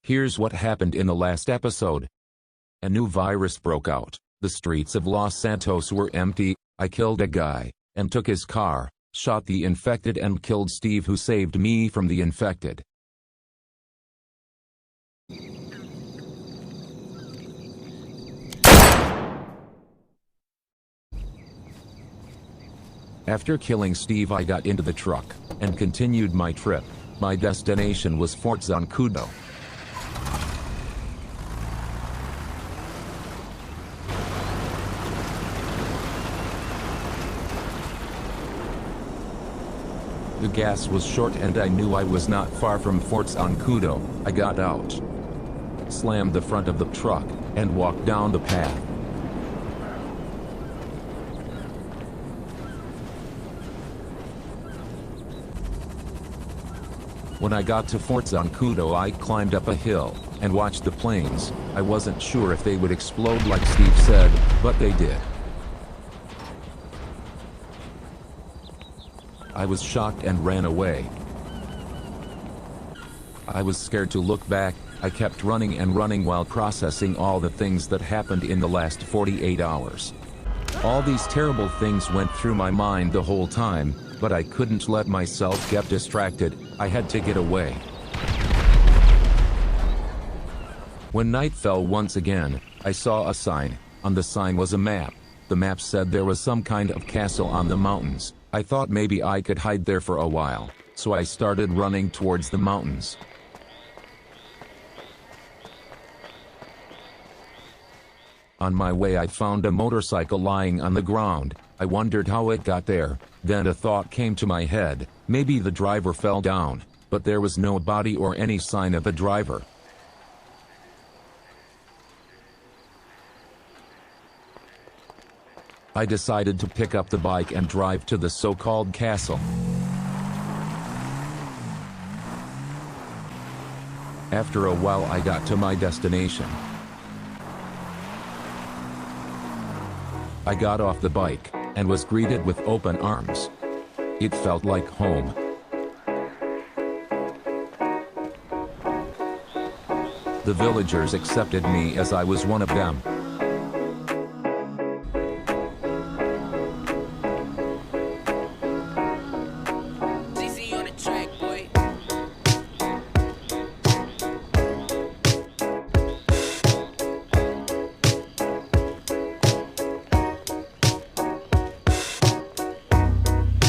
Here's what happened in the last episode. A new virus broke out. The streets of Los Santos were empty. I killed a guy, and took his car, shot the infected and killed Steve, who saved me from the infected. After killing Steve, I got into the truck, and continued my trip. My destination was Fort Zancudo. The gas was short and I knew I was not far from Fort Zancudo. I got out, slammed the front of the truck, and walked down the path. When I got to Fort Zancudo, I climbed up a hill and watched the planes. I wasn't sure if they would explode like Steve said, but they did. I was shocked and ran away. I was scared to look back. I kept running and running while processing all the things that happened in the last 48 hours. All these terrible things went through my mind the whole time, but I couldn't let myself get distracted. I had to get away. When night fell once again, I saw a sign. On the sign was a map. The map said there was some kind of castle on the mountains. I thought maybe I could hide there for a while, so I started running towards the mountains. On my way, I found a motorcycle lying on the ground. I wondered how it got there. Then a thought came to my head. Maybe the driver fell down, but there was no body or any sign of a driver. I decided to pick up the bike and drive to the so-called castle. After a while, I got to my destination. I got off the bike and was greeted with open arms. It felt like home. The villagers accepted me as I was one of them.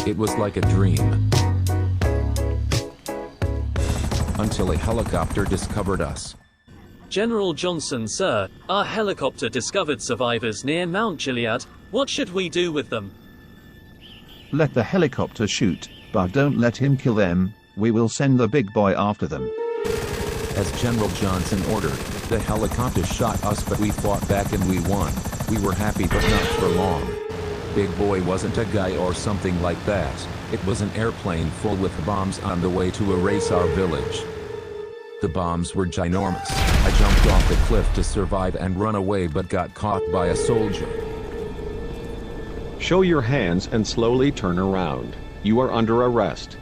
It was like a dream. Until a helicopter discovered us. General Johnson, sir, our helicopter discovered survivors near Mount Gilead. What should we do with them? Let the helicopter shoot, but don't let him kill them. We will send the big boy after them. As General Johnson ordered, the helicopter shot us, but we fought back and we won. We were happy, but not for long. Big boy wasn't a guy or something like that. It was an airplane full with bombs on the way to erase our village. The bombs were ginormous. I jumped off the cliff to survive and run away, but got caught by a soldier. Show your hands and slowly turn around. You are under arrest.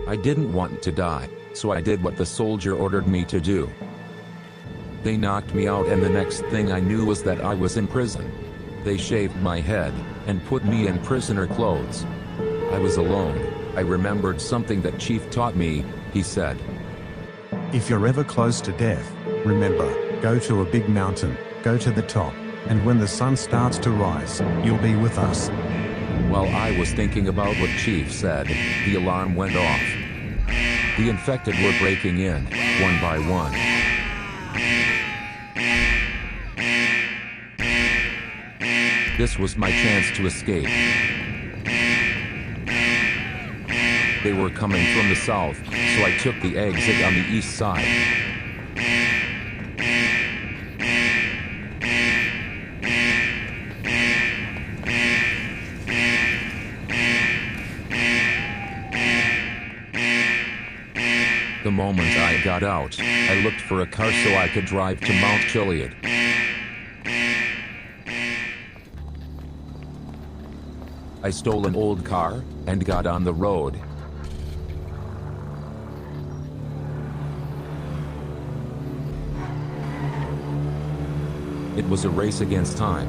I didn't want to die, so I did what the soldier ordered me to do. They knocked me out, and the next thing I knew was that I was in prison. They shaved my head and put me in prisoner clothes. I was alone. I remembered something that Chief taught me. He said, "If you're ever close to death, remember, go to a big mountain, go to the top, and when the sun starts to rise, you'll be with us." While I was thinking about what Chief said, the alarm went off. The infected were breaking in, one by one. This was my chance to escape. They were coming from the south, so I took the exit on the east side. The moment I got out, I looked for a car so I could drive to Mount Gilead. I stole an old car and got on the road. It was a race against time.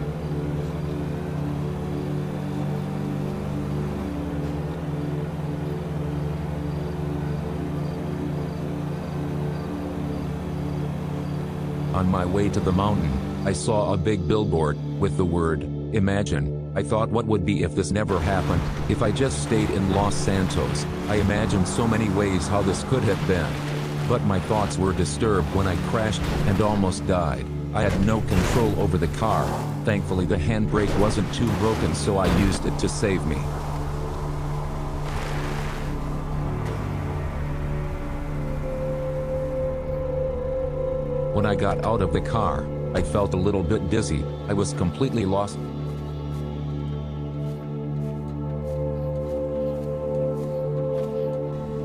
On my way to the mountain, I saw a big billboard with the word, "Imagine." I thought, what would be if this never happened, if I just stayed in Los Santos? I imagined so many ways how this could have been. But my thoughts were disturbed when I crashed and almost died. I had no control over the car. Thankfully the handbrake wasn't too broken, so I used it to save me. When I got out of the car, I felt a little bit dizzy. I was completely lost.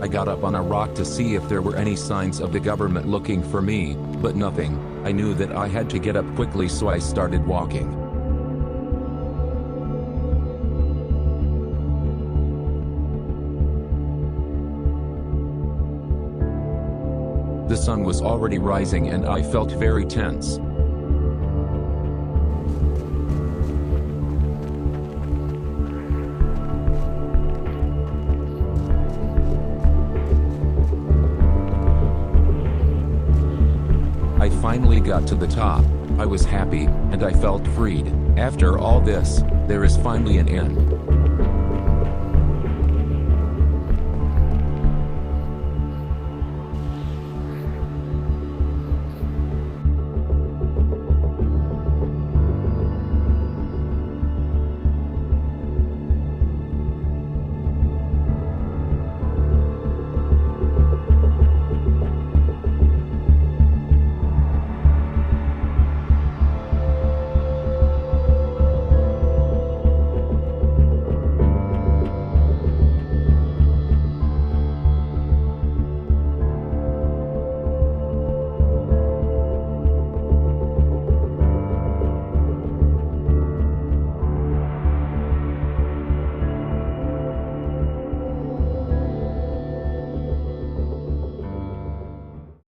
I got up on a rock to see if there were any signs of the government looking for me, but nothing. I knew that I had to get up quickly, so I started walking. The sun was already rising and I felt very tense. I finally got to the top. I was happy, and I felt freed. After all this, there is finally an end.